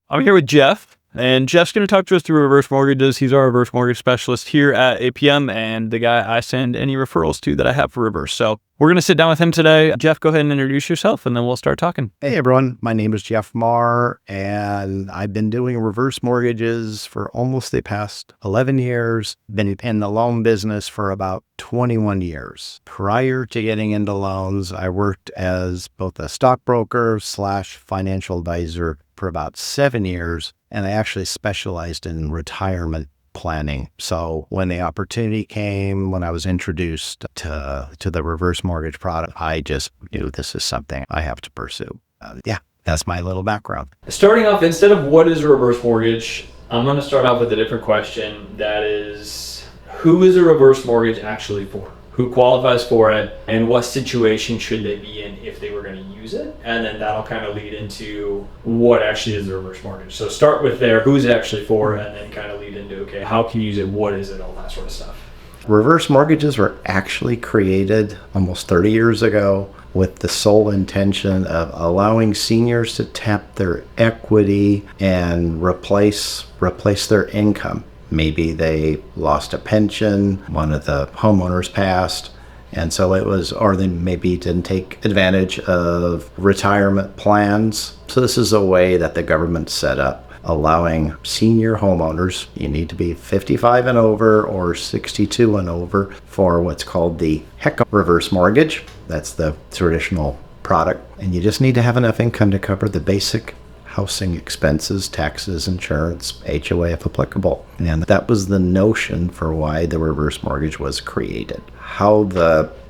I'm here with Jeff, and Jeff's going to talk to us through reverse mortgages. He's our reverse mortgage specialist here at APM and the guy I send any referrals to that I have for reverse. So we're going to sit down with him today. Jeff, go ahead and introduce yourself, and then we'll start talking. Hey, everyone. My name is Jeff Marr, and I've been doing reverse mortgages for almost the past 11 years. Been in the loan business for about 21 years. Prior to getting into loans, I worked as both a stockbroker / financial advisor for about 7 years, and I actually specialized in retirement planning. So when the opportunity came, when I was introduced to the reverse mortgage product, I just knew this is something I have to pursue. That's my little background. Starting off, instead of what is a reverse mortgage, I'm going to start off with a different question. That is, who is a reverse mortgage actually for? Who qualifies for it, and what situation should they be in if they were going to use it? And then that'll kind of lead into what actually is a reverse mortgage. So start with there, who is it actually for, and then kind of lead into, okay, how can you use it, what is it, all that sort of stuff. Reverse mortgages were actually created almost 30 years ago with the sole intention of allowing seniors to tap their equity and replace their income. Maybe they lost a pension, one of the homeowners passed, and so it was, or they maybe didn't take advantage of retirement plans. So this is a way that the government set up, allowing senior homeowners, you need to be 55 and over or 62 and over for what's called the HECM reverse mortgage. That's the traditional product. And you just need to have enough income to cover the basic housing expenses, taxes, insurance, HOA if applicable. And that was the notion for why the reverse mortgage was created.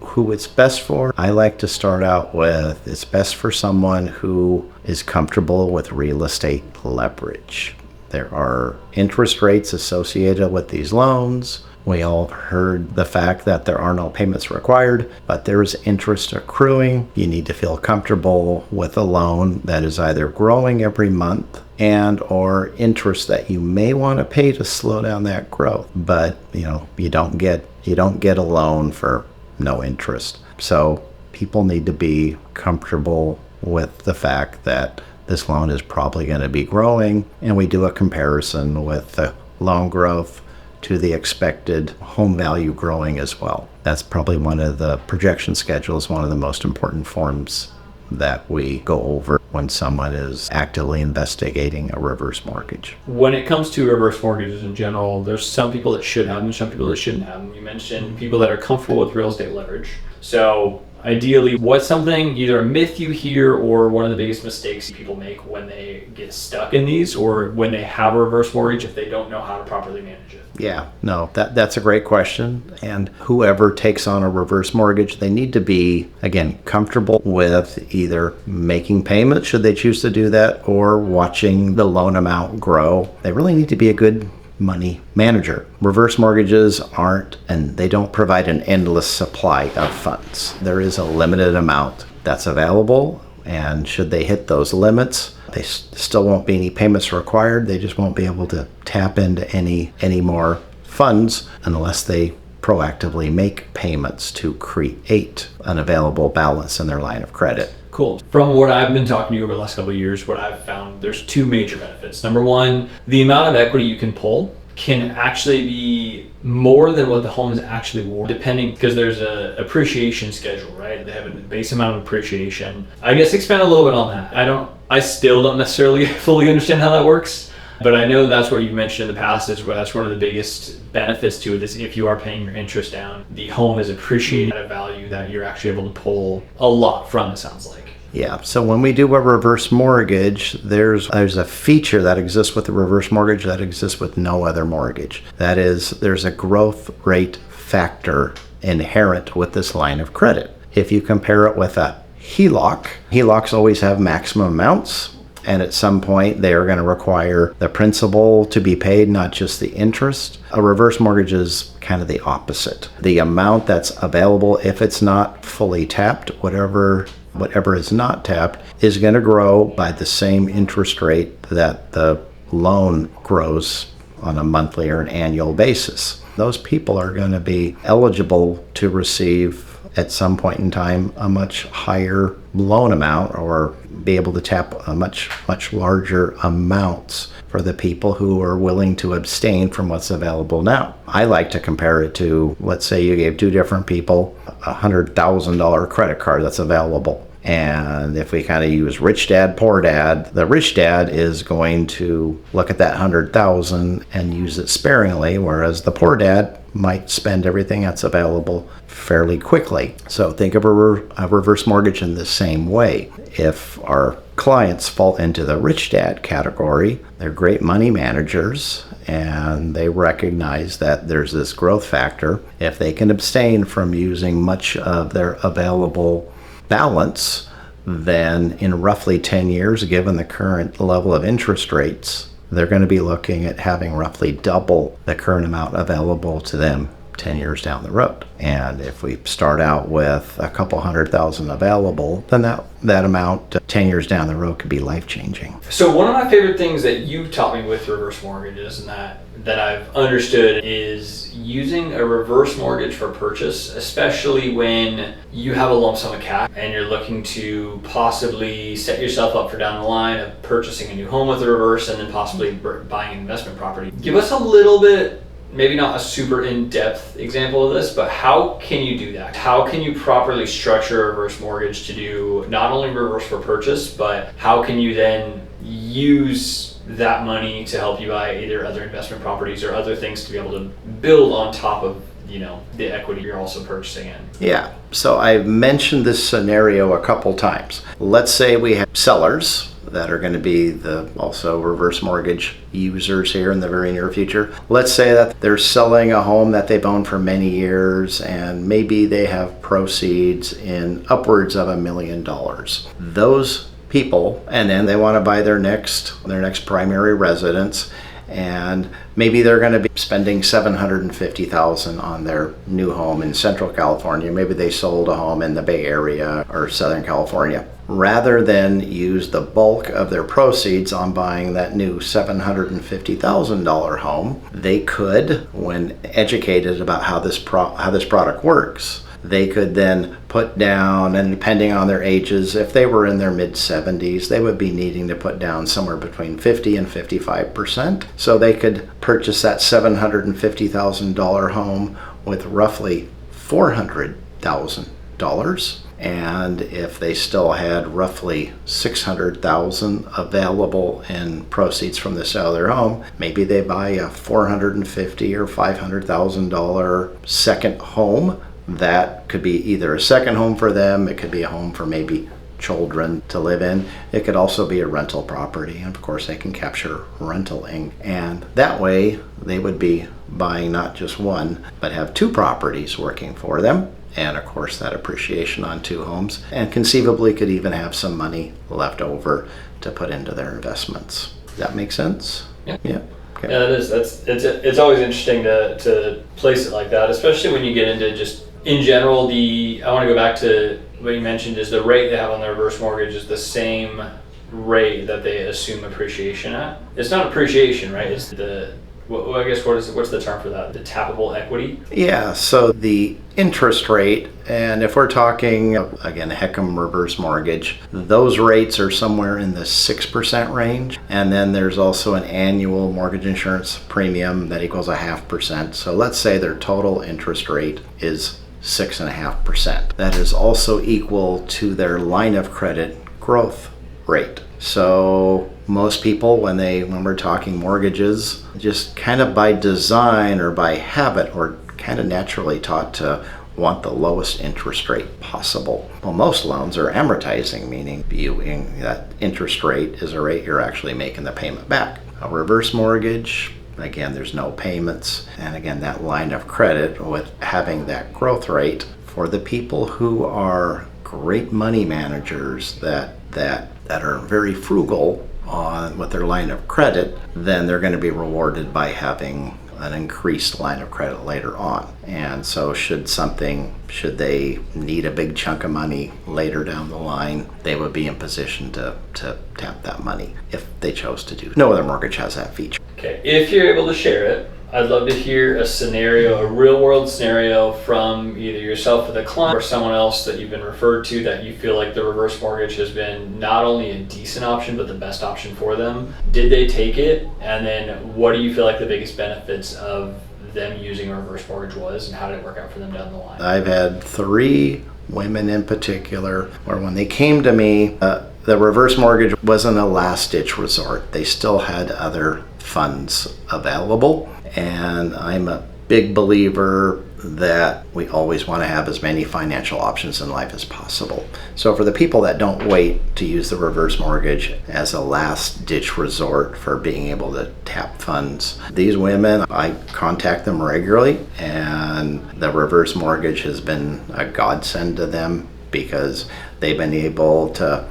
Who it's best for, I like to start out with, it's best for someone who is comfortable with real estate leverage. There are interest rates associated with these loans. We all heard the fact that there are no payments required, but there is interest accruing. You need to feel comfortable with a loan that is either growing every month and or interest that you may want to pay to slow down that growth. But you don't get a loan for no interest. So people need to be comfortable with the fact that this loan is probably going to be growing, and we do a comparison with the loan growth to the expected home value growing as well. That's probably one of the projection schedules, one of the most important forms that we go over when someone is actively investigating a reverse mortgage. When it comes to reverse mortgages in general, there's some people that should have them, some people that shouldn't have them. You mentioned people that are comfortable with real estate leverage. So ideally, what's something, either a myth you hear or one of the biggest mistakes people make when they get stuck in these or when they have a reverse mortgage if they don't know how to properly manage it? Yeah, no, that's a great question. And whoever takes on a reverse mortgage, they need to be, again, comfortable with either making payments, should they choose to do that, or watching the loan amount grow. They really need to be a good money manager. Reverse mortgages aren't, and they don't provide an endless supply of funds. There is a limited amount that's available, and should they hit those limits, they still won't be any payments required. They just won't be able to tap into any more funds unless they proactively make payments to create an available balance in their line of credit. Cool. From what I've been talking to you over the last couple of years, what I've found, there's two major benefits. Number one, the amount of equity you can pull can actually be more than what the home is actually worth, depending, because there's a appreciation schedule, right? They have a base amount of appreciation. I guess expand a little bit on that. I still don't necessarily fully understand how that works, but I know that's what you mentioned in the past is where that's one of the biggest benefits to it is if you are paying your interest down, the home is appreciating at a value that you're actually able to pull a lot from, it sounds like. Yeah, so when we do a reverse mortgage, there's a feature that exists with the reverse mortgage that exists with no other mortgage. That is, there's a growth rate factor inherent with this line of credit. If you compare it with a HELOCs always have maximum amounts, and at some point they are going to require the principal to be paid, not just the interest. A reverse mortgage is kind of the opposite. The amount that's available, if it's not fully tapped, whatever is not tapped, is going to grow by the same interest rate that the loan grows on a monthly or an annual basis. Those people are going to be eligible to receive at some point in time a much higher loan amount, or be able to tap a much larger amounts for the people who are willing to abstain from what's available now. I like to compare it to, let's say you gave two different people a $100,000 credit card that's available. And if we kind of use rich dad, poor dad, the rich dad is going to look at that 100,000 and use it sparingly, whereas the poor dad might spend everything that's available fairly quickly. So think of a reverse mortgage in the same way. If our clients fall into the rich dad category, they're great money managers and they recognize that there's this growth factor. If they can abstain from using much of their available balance, then in roughly 10 years, given the current level of interest rates, they're going to be looking at having roughly double the current amount available to them 10 years down the road. And if we start out with a couple 100,000 available, then that amount 10 years down the road could be life-changing. So one of my favorite things that you taught me with reverse mortgages and that I've understood is using a reverse mortgage for purchase, especially when you have a lump sum of cash and you're looking to possibly set yourself up for down the line of purchasing a new home with a reverse and then possibly buying an investment property. Give us a little bit, maybe not a super in-depth example of this, but how can you do that? How can you properly structure a reverse mortgage to do not only reverse for purchase, but how can you then use that money to help you buy either other investment properties or other things to be able to build on top of, the equity you're also purchasing in? Yeah, so I've mentioned this scenario a couple times. Let's say we have sellers that are going to be the also reverse mortgage users here in the very near future. Let's say that they're selling a home that they've owned for many years and maybe they have proceeds in upwards of $1 million. Those people, and then they want to buy their next primary residence, and maybe they're going to be spending $750,000 on their new home in Central California. Maybe they sold a home in the Bay Area or Southern California. Rather than use the bulk of their proceeds on buying that new $750,000 home, they could, when educated about how this product works, they could then put down, and depending on their ages, if they were in their mid-70s, they would be needing to put down somewhere between 50 and 55%. So they could purchase that $750,000 home with roughly $400,000. And if they still had roughly $600,000 available in proceeds from the sale of their home, maybe they buy a $450,000 or $500,000 second home. That could be either a second home for them, it could be a home for maybe children to live in. It could also be a rental property, and of course they can capture rental income. And that way they would be buying not just one, but have two properties working for them. And of course that appreciation on two homes, and conceivably could even have some money left over to put into their investments. Does that make sense? Yeah. Yeah. Okay. Yeah, it is. It's always interesting to place it like that, especially when you get into just in general. I want to go back to what you mentioned is the rate they have on their reverse mortgage is the same rate that they assume appreciation at. It's not appreciation, right? It's I guess what's the term for that? The tappable equity? Yeah, so the interest rate, and if we're talking, again, a HECM reverse mortgage, those rates are somewhere in the 6% range. And then there's also an annual mortgage insurance premium that equals 0.5%. So let's say their total interest rate is 6.5%. That is also equal to their line of credit growth rate. So most people, when we're talking mortgages, just kind of by design or by habit, or kind of naturally taught to want the lowest interest rate possible. Well, most loans are amortizing, meaning viewing that interest rate is a rate you're actually making the payment back. A reverse mortgage, again, there's no payments. And again, that line of credit with having that growth rate, for the people who are great money managers that are very frugal with their line of credit, then they're going to be rewarded by having an increased line of credit later on. And so should they need a big chunk of money later down the line, they would be in position to tap that money if they chose to do. No other mortgage has that feature. Okay, if you're able to share it, I'd love to hear a scenario, a real world scenario from either yourself with a client or someone else that you've been referred to that you feel like the reverse mortgage has been not only a decent option, but the best option for them. Did they take it? And then what do you feel like the biggest benefits of them using a reverse mortgage was, and how did it work out for them down the line? I've had 3 women in particular where when they came to me, the reverse mortgage wasn't a last-ditch resort. They still had other funds available, and I'm a big believer that we always want to have as many financial options in life as possible. So for the people that don't wait to use the reverse mortgage as a last-ditch resort for being able to tap funds, these women, I contact them regularly, and the reverse mortgage has been a godsend to them because they've been able to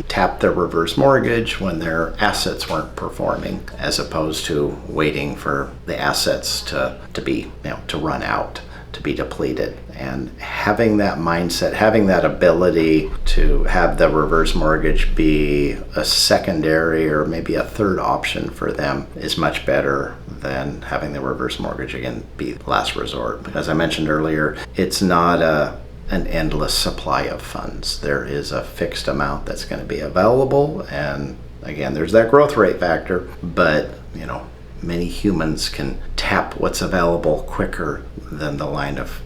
tap their reverse mortgage when their assets weren't performing, as opposed to waiting for the assets to be, to run out, to be depleted. And having that mindset, having that ability to have the reverse mortgage be a secondary or maybe a third option for them is much better than having the reverse mortgage again be last resort. As I mentioned earlier, it's not an endless supply of funds. There is a fixed amount that's going to be available, and again, there's that growth rate factor, but many humans can tap what's available quicker than the line of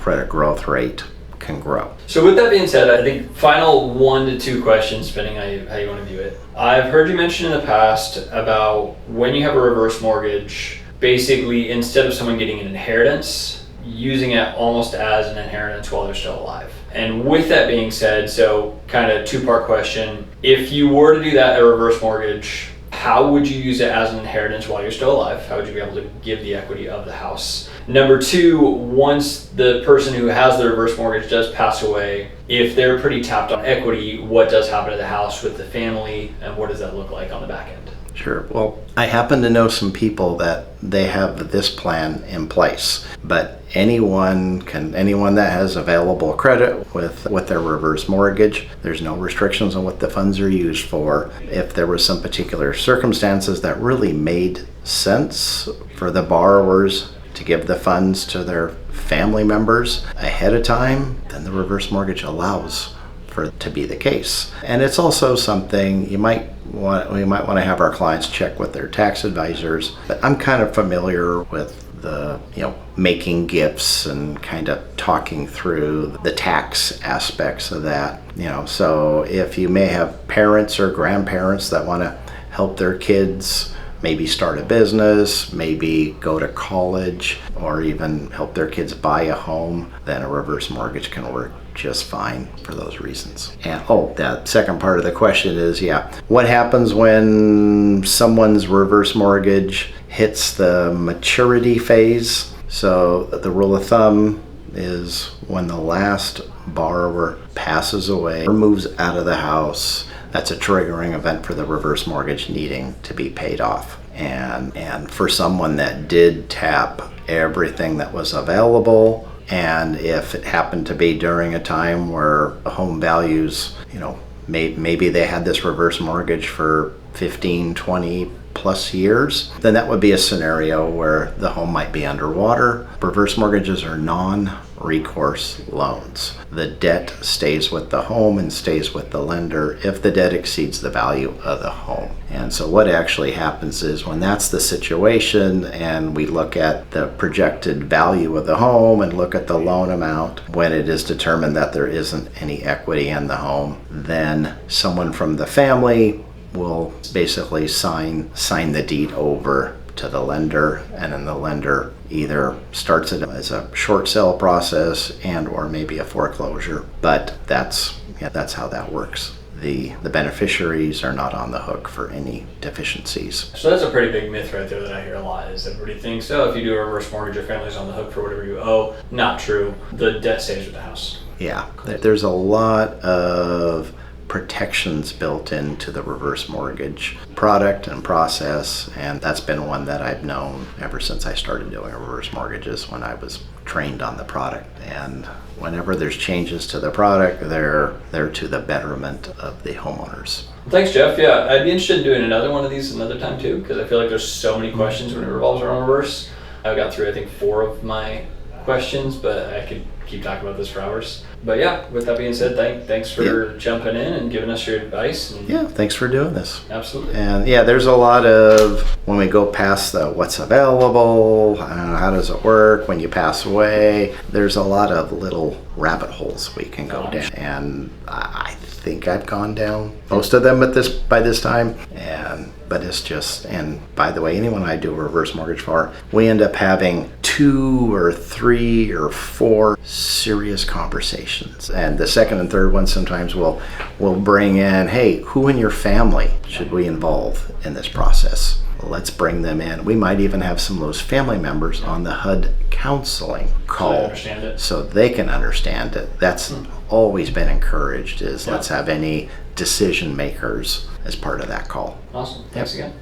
credit growth rate can grow. So with that being said, I think final 1 to 2 questions, depending how you want to view it. I've heard you mention in the past about when you have a reverse mortgage, basically instead of someone getting an inheritance, using it almost as an inheritance while they're still alive. And with that being said, so kind of 2-part question, if you were to do that, a reverse mortgage, how would you use it as an inheritance while you're still alive? How would you be able to give the equity of the house? Number 2, once the person who has the reverse mortgage does pass away, if they're pretty tapped on equity, what does happen to the house with the family, and what does that look like on the back end? Sure. Well, I happen to know some people that they have this plan in place, but anyone that has available credit with their reverse mortgage, there's no restrictions on what the funds are used for. If there was some particular circumstances that really made sense for the borrowers to give the funds to their family members ahead of time, then the reverse mortgage allows for it to be the case. And it's also something we might want to have our clients check with their tax advisors. But I'm kind of familiar with the making gifts and kind of talking through the tax aspects of that. So if you may have parents or grandparents that want to help their kids maybe start a business, maybe go to college, or even help their kids buy a home, then a reverse mortgage can work just fine for those reasons. And that second part of the question is, what happens when someone's reverse mortgage hits the maturity phase? So the rule of thumb is when the last borrower passes away or moves out of the house, that's a triggering event for the reverse mortgage needing to be paid off. And for someone that did tap everything that was available, and if it happened to be during a time where home values, maybe they had this reverse mortgage for 15, 20 plus years, then that would be a scenario where the home might be underwater. Reverse mortgages are non-recourse loans. The debt stays with the home and stays with the lender if the debt exceeds the value of the home. And so what actually happens is when that's the situation and we look at the projected value of the home and look at the loan amount, when it is determined that there isn't any equity in the home, then someone from the family will basically sign the deed over to the lender, and then the lender either starts it as a short sale process and or maybe a foreclosure. But that's how that works. The beneficiaries are not on the hook for any deficiencies. So that's a pretty big myth right there that I hear a lot, is everybody thinks, if you do a reverse mortgage, your family's on the hook for whatever you owe. Not true. The debt stays with the house. Yeah, there's a lot of protections built into the reverse mortgage product and process, and that's been one that I've known ever since I started doing reverse mortgages when I was trained on the product. And whenever there's changes to the product, they're to the betterment of the homeowners. Thanks, Jeff. Yeah, I'd be interested in doing another one of these another time too, because I feel like there's so many questions when it revolves around reverse. I got through, I think, 4 of my questions, but I could keep talking about this for hours. But yeah, with that being said, thanks for jumping in and giving us your advice. And yeah, thanks for doing this. Absolutely. And yeah, there's a lot of, when we go past the what's available, how does it work when you pass away, there's a lot of little rabbit holes we can go down. And I think I've gone down most of them by this time. But it's just, and by the way, anyone I do a reverse mortgage for, we end up having 2 or 3 or 4 serious conversations. And the second and third one sometimes we'll bring in, hey, who in your family should we involve in this process? Let's bring them in. We might even have some of those family members on the HUD counseling call so they can understand it. That's always been encouraged, is let's have any decision makers as part of that call. Awesome. Thanks again.